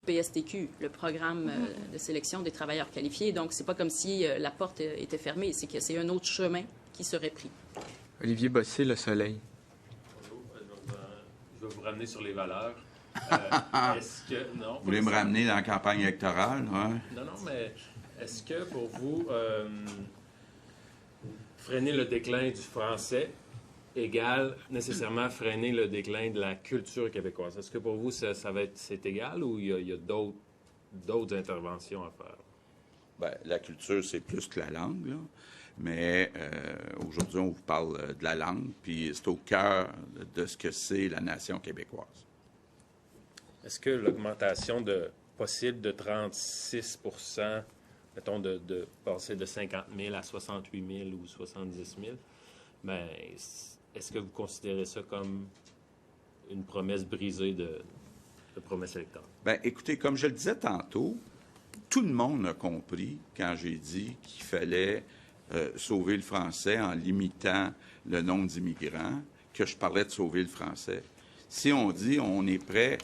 PSTQ, le programme de sélection des travailleurs qualifiés. Donc, c'est pas comme si la porte était fermée, c'est que c'est un autre chemin qui serait pris. Olivier Bossé, Le Soleil. Je vais vous ramener sur les valeurs. Est-ce que... Non, vous voulez me ramener dans la campagne électorale? Ouais. Non, mais est-ce que pour vous, freiner le déclin du français égale nécessairement freiner le déclin de la culture québécoise? Est-ce que pour vous, c'est égal ou il y a d'autres interventions à faire? Bien, la culture, c'est plus que la langue, là. Mais aujourd'hui, on vous parle de la langue, puis c'est au cœur de ce que c'est la nation québécoise. Est-ce que l'augmentation possible de 36 mettons, de passer de 50 000 à 68 000 ou 70 000, bien, est-ce que vous considérez ça comme une promesse brisée de promesse électorale? Bien, écoutez, comme je le disais tantôt, tout le monde a compris quand j'ai dit qu'il fallait sauver le français en limitant le nombre d'immigrants, que je parlais de sauver le français. Si on dit on est prêt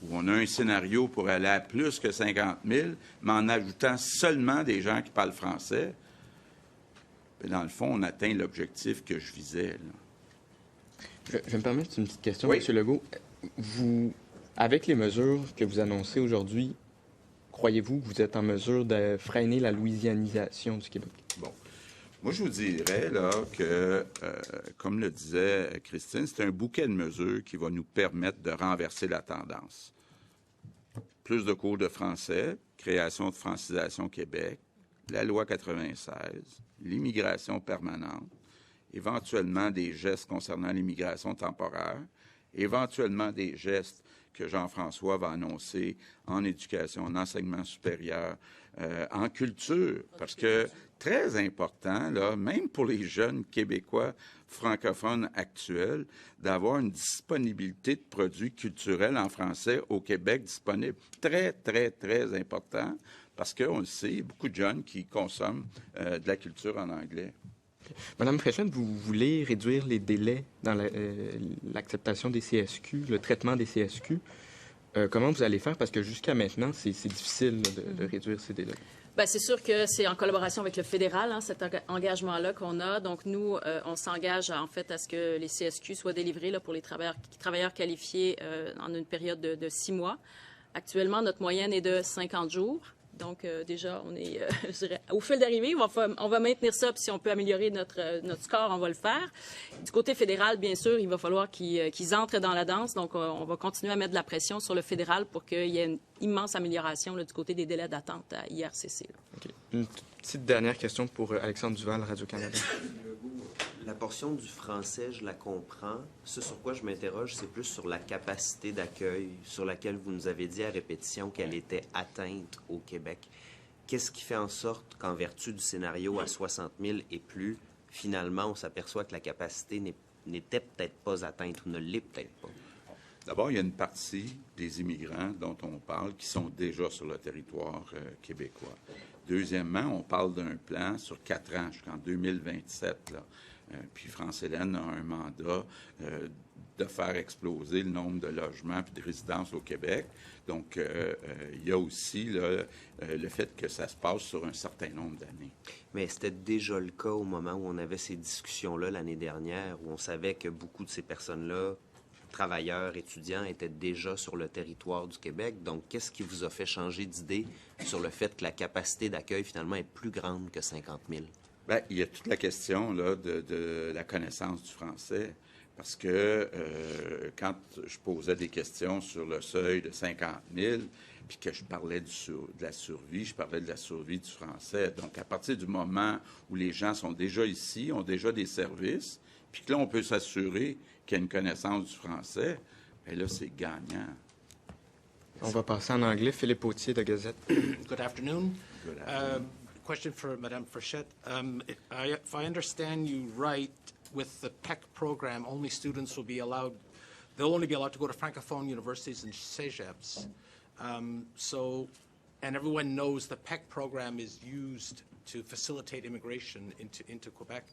ou on a un scénario pour aller à plus que 50 000, mais en ajoutant seulement des gens qui parlent français, bien, dans le fond, on atteint l'objectif que je visais, là. Je me permets une petite question, oui. M. Legault. Vous, avec les mesures que vous annoncez aujourd'hui, croyez-vous que vous êtes en mesure de freiner la louisianisation du Québec? Bon. Moi, je vous dirais là, que, comme le disait Christine, c'est un bouquet de mesures qui va nous permettre de renverser la tendance. Plus de cours de français, création de francisation Québec, la loi 96, l'immigration permanente, éventuellement des gestes concernant l'immigration temporaire, éventuellement des gestes que Jean-François va annoncer en éducation, en enseignement supérieur, en culture, parce que très important, là, même pour les jeunes Québécois francophones actuels, d'avoir une disponibilité de produits culturels en français au Québec disponible. Très, très, très important, parce qu'on le sait, beaucoup de jeunes qui consomment de la culture en anglais. Madame Fréchette, vous voulez réduire les délais dans l'acceptation des CSQ, le traitement des CSQ. Comment vous allez faire? Parce que jusqu'à maintenant, c'est difficile de réduire ces délais. Bien, c'est sûr que c'est en collaboration avec le fédéral, hein, cet engagement-là qu'on a. Donc, nous, on s'engage en fait à ce que les CSQ soient délivrés là, pour les travailleurs qualifiés en une période de 6 mois. Actuellement, notre moyenne est de 50 jours. Donc, déjà, on est, je dirais, au fil d'arrivée. On va maintenir ça, puis si on peut améliorer notre score, on va le faire. Du côté fédéral, bien sûr, il va falloir qu'ils entrent dans la danse. Donc, on va continuer à mettre de la pression sur le fédéral pour qu'il y ait une immense amélioration là, du côté des délais d'attente à IRCC. Là. OK. Une petite dernière question pour Alexandre Duval, Radio-Canada. La portion du français, je la comprends. Ce sur quoi je m'interroge, c'est plus sur la capacité d'accueil, sur laquelle vous nous avez dit à répétition qu'elle était atteinte au Québec. Qu'est-ce qui fait en sorte qu'en vertu du scénario à 60 000 et plus, finalement, on s'aperçoit que la capacité n'était peut-être pas atteinte ou ne l'est peut-être pas? D'abord, il y a une partie des immigrants dont on parle qui sont déjà sur le territoire québécois. Deuxièmement, on parle d'un plan sur 4 ans, jusqu'en 2027, là. Puis France-Hélène a un mandat de faire exploser le nombre de logements et de résidences au Québec. Donc, il y a aussi là, le fait que ça se passe sur un certain nombre d'années. Mais c'était déjà le cas au moment où on avait ces discussions-là l'année dernière, où on savait que beaucoup de ces personnes-là, travailleurs, étudiants, étaient déjà sur le territoire du Québec. Donc, qu'est-ce qui vous a fait changer d'idée sur le fait que la capacité d'accueil, finalement, est plus grande que 50 000? Bien, il y a toute la question là, de la connaissance du français. Parce que quand je posais des questions sur le seuil de 50 000, puis que je parlais de la survie, je parlais de la survie du français. Donc, à partir du moment où les gens sont déjà ici, ont déjà des services, puis que là, on peut s'assurer qu'il y a une connaissance du français, bien là, c'est gagnant. On va passer en anglais. Philippe Autier de Gazette. Good afternoon. Good afternoon. Question for Madame Frechette. If I understand you right, with the PEC program, only students will be allowed, they'll only be allowed to go to Francophone universities and cégeps. And everyone knows the PEC program is used to facilitate immigration into Quebec.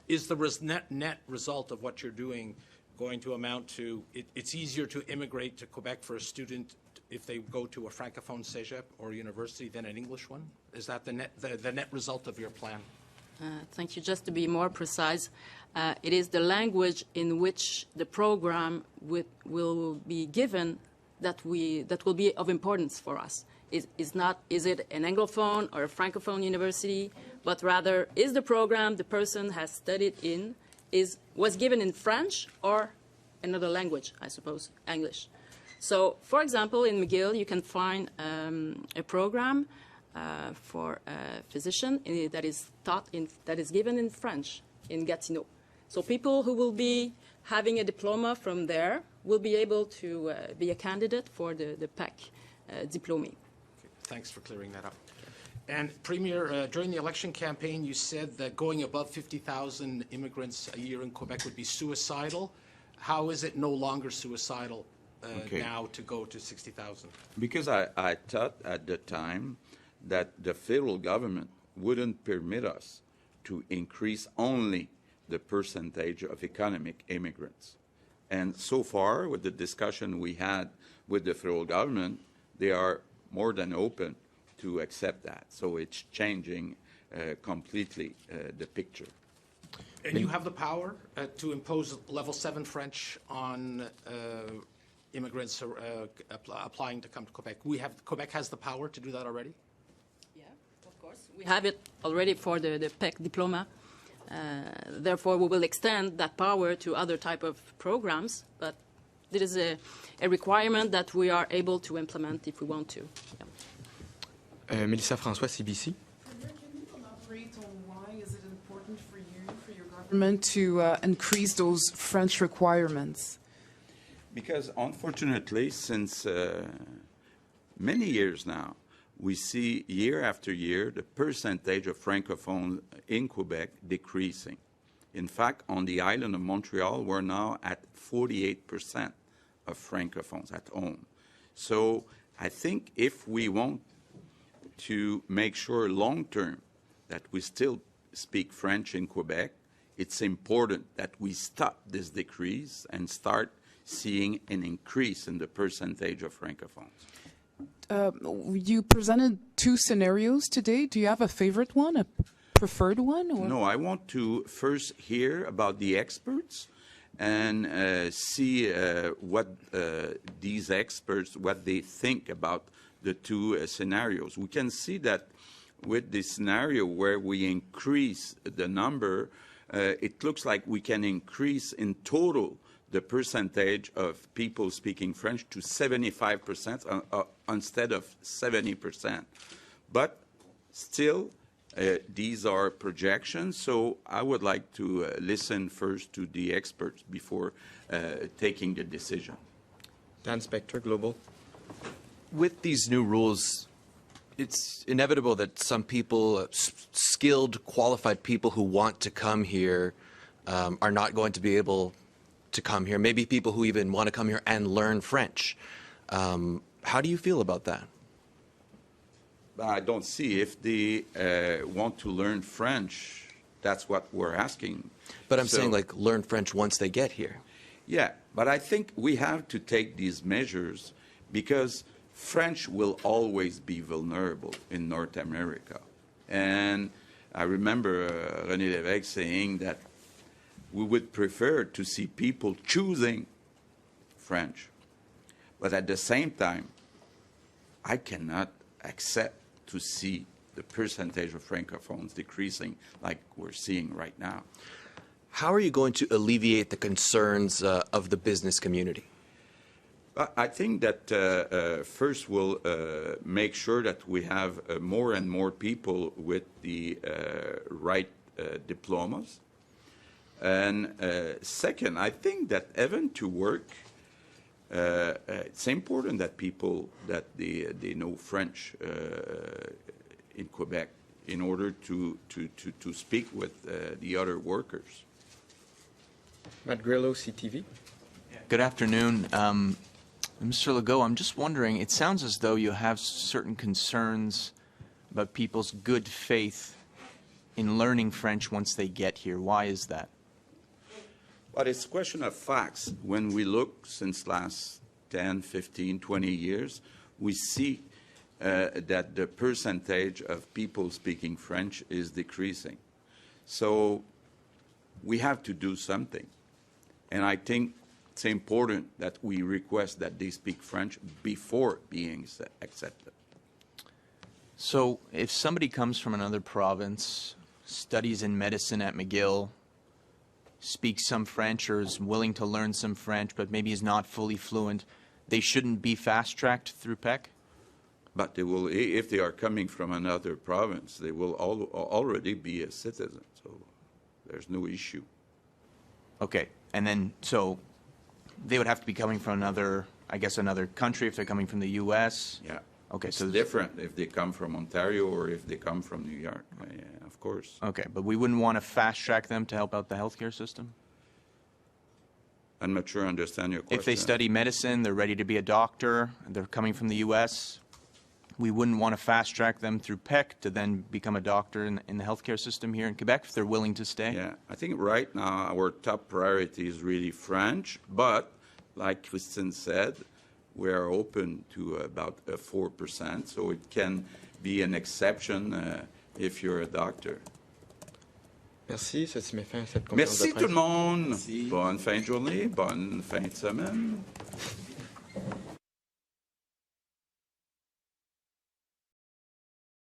Is the net result of what you're doing going to amount to, it's easier to immigrate to Quebec for a student if they go to a Francophone cégep or university than an English one? Is that the net result of your plan? Thank you. Just to be more precise, it is the language in which the program will be given that will be of importance for us. Is it an Anglophone or a Francophone university, but rather is the program the person has studied in was given in French or another language, I suppose, English. So, for example, in McGill, you can find a program for a physician that is given in French in Gatineau. So people who will be having a diploma from there will be able to be a candidate for the PAC diplômé. Okay, thanks for clearing that up. And Premier, during the election campaign, you said that going above 50,000 immigrants a year in Quebec would be suicidal. How is it no longer suicidal now to go to 60,000? Because I thought at the time that the federal government wouldn't permit us to increase only the percentage of economic immigrants. And so far, with the discussion we had with the federal government, they are more than open to accept that. So it's changing completely the picture. And you have the power to impose level 7 French on immigrants applying to come to Quebec. Quebec has the power to do that already? Yeah, of course. We have it already for the PEC diploma. Therefore, we will extend that power to other type of programs, but it is a requirement that we are able to implement if we want to. Yeah. Mélissa François, CBC. Can you elaborate on why is it important for you, for your government, to increase those French requirements? Because unfortunately, since many years now, we see year after year the percentage of Francophones in Quebec decreasing. In fact, on the island of Montreal, we're now at 48% of Francophones at home. So I think if we want to make sure long-term that we still speak French in Quebec, it's important that we stop this decrease and start seeing an increase in the percentage of Francophones. You presented 2 scenarios today. Do you have a favorite one, a preferred one? Or? No, I want to first hear about the experts and see what these experts, what they think about the 2 scenarios. We can see that with the scenario where we increase the number, it looks like we can increase in total the percentage of people speaking French to 75% instead of 70%. But still, these are projections, so I would like to listen first to the experts before taking the decision. Dan Spector, Global. With these new rules, it's inevitable that some people, skilled, qualified people who want to come here are not going to be able to come here. Maybe people who even want to come here and learn French. How do you feel about that? I don't see if they want to learn French. That's what we're asking. But I'm saying, like, learn French once they get here. Yeah, but I think we have to take these measures because French will always be vulnerable in North America. And I remember René Lévesque saying that we would prefer to see people choosing French. But at the same time, I cannot accept to see the percentage of Francophones decreasing like we're seeing right now. How are you going to alleviate the concerns of the business community? I think that first we'll make sure that we have more and more people with the right diplomas. And second, I think that even to work, it's important that people, that they know French in Quebec in order to speak with the other workers. Matt Grillo, CTV. Good afternoon. Mr. Legault, I'm just wondering, it sounds as though you have certain concerns about people's good faith in learning French once they get here. Why is that? But it's a question of facts. When we look since last 10, 15, 20 years, we see that the percentage of people speaking French is decreasing. So we have to do something. And I think it's important that we request that they speak French before being accepted. So if somebody comes from another province, studies in medicine at McGill, speaks some French or is willing to learn some French, but maybe is not fully fluent, they shouldn't be fast-tracked through PEC? But they will, if they are coming from another province, they will already be a citizen. So there's no issue. Okay, and then, so they would have to be coming from another, I guess, another country if they're coming from the U.S.? Yeah. Okay, It's so different if they come from Ontario or if they come from New York. Yeah, of course. okay, but we wouldn't want to fast-track them to help out the healthcare system? I'm not sure I understand your question. If they study medicine, they're ready to be a doctor, and they're coming from the U.S., we wouldn't want to fast-track them through PEC to then become a doctor in the healthcare system here in Quebec if they're willing to stay? Yeah, I think right now our top priority is really French, but like Christine said, we are open to about 4%, so it can be an exception if you're a doctor. Merci, ceci met fin à cette conférence de Merci presse. tout le monde. Bonne fin de journée, bonne fin de semaine.